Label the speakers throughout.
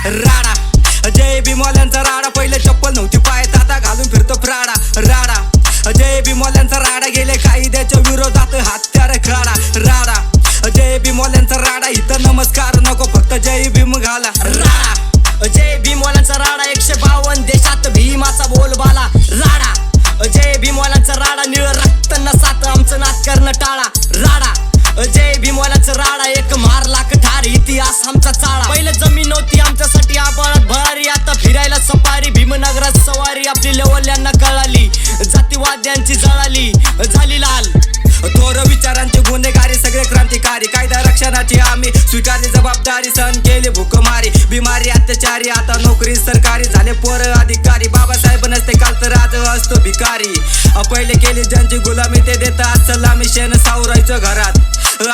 Speaker 1: राडा जय भीमवाल्यांचा राडा, पहिले चप्पल नव्हती पायात आता घालून फिरतो प्राडा राडा जय भीमवाल्यांचा राडा, गेले कायद्याच्या विरोधात हत्यार खाडा राडा जय भीमवाल्यांचा राडा, इथं नमस्कार नको फक्त जय भीम घाला राडा
Speaker 2: जय भीमवाल्यांचा राडा, 152 देशात भीमाचा बोलबाला राडा जय भीमवाल्यांचा राडा, निळ रक्त नसात आमचं नाच करणं टाळा राडा जय भीमवाल्यांचा राडा, एक मार लाख ठार इतिहास आमचा चाळा. पहिलं जमीन नव्हती आमच्यासाठी आबाळात भारी, आता फिरायला सफारी भीमनगरात सवारी. आपली लेवल्यांना कळाली जातीवाद्यांची जळाली झाली लाल.
Speaker 1: थोर विचारांचे गुन्हेगारी सगळे क्रांतिकारी, कायदा रक्षणाची आम्ही स्वीकारली जबाबदारी. सहन केली भूकमारी बिमारी अत्याचारी, आता नोकरी सरकारी झाले पोर अधिकारी. बाबासाहेब नसते काल तर आज असतो भिकारी. पहिले केली ज्यांची गुलामी ते देतात सलामी, शेण सावरायचं घरात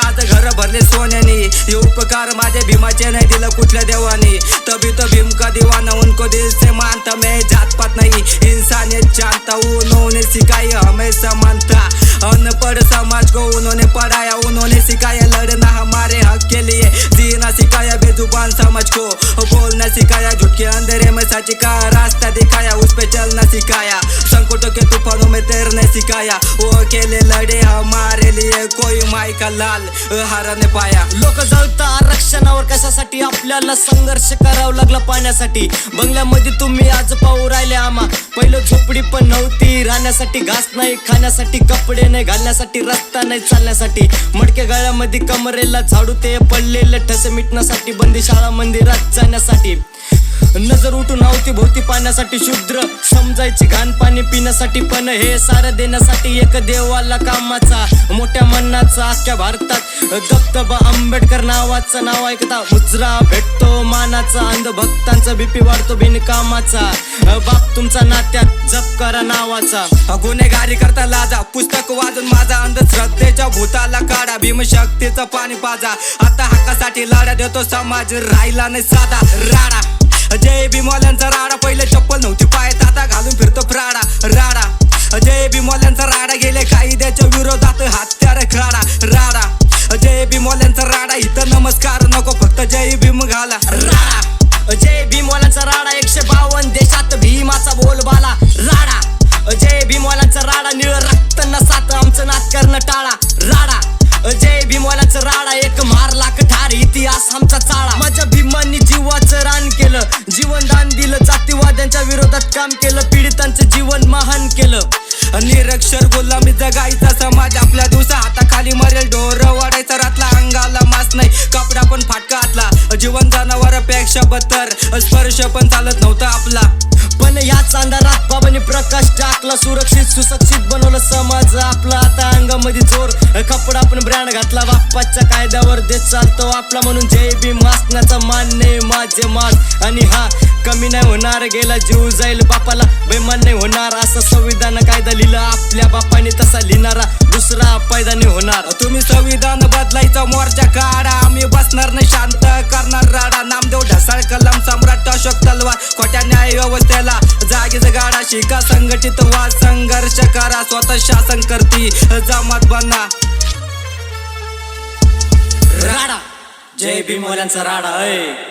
Speaker 1: आज घर भरले सोन्यानी. हे उपकार माझे भीमाचे नाही दिलं कुठल्या देवानी. तभी तो भीम का दीवाना उनको दिल से मानता, मैं जात पात नहीं इंसानियत जानता. उन्होंने सिखाई हमें समानता, अनपढ़ समाज को उन्होंने पढ़ाया. उन्होंने सिखाया लड़ना हमारे हक के लिए, जीना सिखाया बेजुबान समझ को, बोलना सिखाया झूठ के अंधेरे में सच का रास्ता दिखाया. उस पे चलना सिखाया, संकटों के तूफानों में तैरने सिखाया. वो अकेले लड़े हमारे लिए, कोई माई का लाल हारा ने पाया.
Speaker 2: लोक जळता आरक्षणावर कशासाठी, आपल्याला संघर्ष करावं लागला पाण्यासाठी. बंगल्यामध्ये तुम्ही आज पाहू राहिले आम्हा, पहिलं झोपडी पण नव्हती राहण्यासाठी. घास नाही खाण्यासाठी, कपडे नाही घालण्यासाठी, रस्ता नाही चालण्यासाठी. मडके गळ्यामध्ये कमरेला झाडू, ते पडलेलं ठसे मिटण्यासाठी. बंदी शाळा मंदिरात जाण्यासाठी, नजर उठून नव्हती भोवती पाण्यासाठी. शूद्र समजायची घाण पाणी पिण्यासाठी, पण हे सारं देण्यासाठी. एक देवाला कामाचा मोठ्या मनाचा, अख्ख्या भारतात दबदबा आंबेडकर नावाचं नाव ऐकता मुजरा भेटतो मानाचा. अंधभक्तांचा बीपी वाढतो बिनकामाचा, बाप तुमचा नात्यात जप करा नावाचा.
Speaker 1: गुन्हेगारी करता लाजा, पुस्तक वाजून माझा अंधश्रद्धेच्या भूताला काढा. भीमशक्तीचं पाणी पाजा, आता हक्कासाठी लढा देतो समाज राहिला नाही साधा राडा जय भीमवाल्यांचा राडा, पहिले चप्पल नव्हती पायात आता घालून फिरतो प्राडा राडा जय भीमवाल्यांचा राडा, गेले कायद्याच्या विरोधात हत्यार खाडा राडा जय भीमवाल्यांचा राडा, इथं नमस्कार नको फक्त जय भीम घाला
Speaker 2: राडा जय भीमवाल्यांचा राडा, 152 देशात भीमाचा बोलबाला राडा जय भीमवाल्यांचा राडा, निळ रक्त नसात आमचं नाच करणं टाळा राडा जय भीमवाल्यांचा राडा, एक मार लाख ठार इतिहास आमचा चाळा. माझ्या भीमांनी जीवाचं रान केलं, जीवनदान दिलं, जातीवाद्यांच्या विरोधात काम केलं, पीडितांचं जीवन महान केलं.
Speaker 1: निरक्षर गुलामी जगायचा समाज, आपल्या दिवसा हाताखाली मरेल ढोर वाढायचा. रातला अंगाला मास नाही, कपडा पण फाटका हातला. जीवन जनावरापेक्षा बत्तर, स्पर्श पण चालत नव्हता आपला.
Speaker 2: पण याच अंधारात बाबांनी प्रकाश टाकला, सुरक्षित सुशिक्षित बनवलं समाज आपला. आता अंगामध्ये जोर, कपडा पण ब्रँड घातला, बाप्पाच्या कायद्यावर देत चालतो आपला. म्हणून जय भीम असण्याचा मान्य माझे मास. आणि हा कमी नाही होणार, गेला जीव जाईल बापाला बेमान नाही होणार. असं संविधान कायदा लिहिलं आपल्या बापाने, तसा लिहिणारा दुसरा पैदा नाही होणार.
Speaker 1: तुम्ही संविधान बदलायचा मोर्चा काढा, आम्ही बसणार नाही शांत करणार राडा. नामदेव ढसाळ, कलम सम्राट, अशोक तलवार, खोट्या न्याय व्यवस्थेला जागीच गाडा. शिका संघटित व्हा, संघर्ष करा, स्वतः शासन करती जमात बना
Speaker 2: राडा जय भीमवाल्यांचा राडा.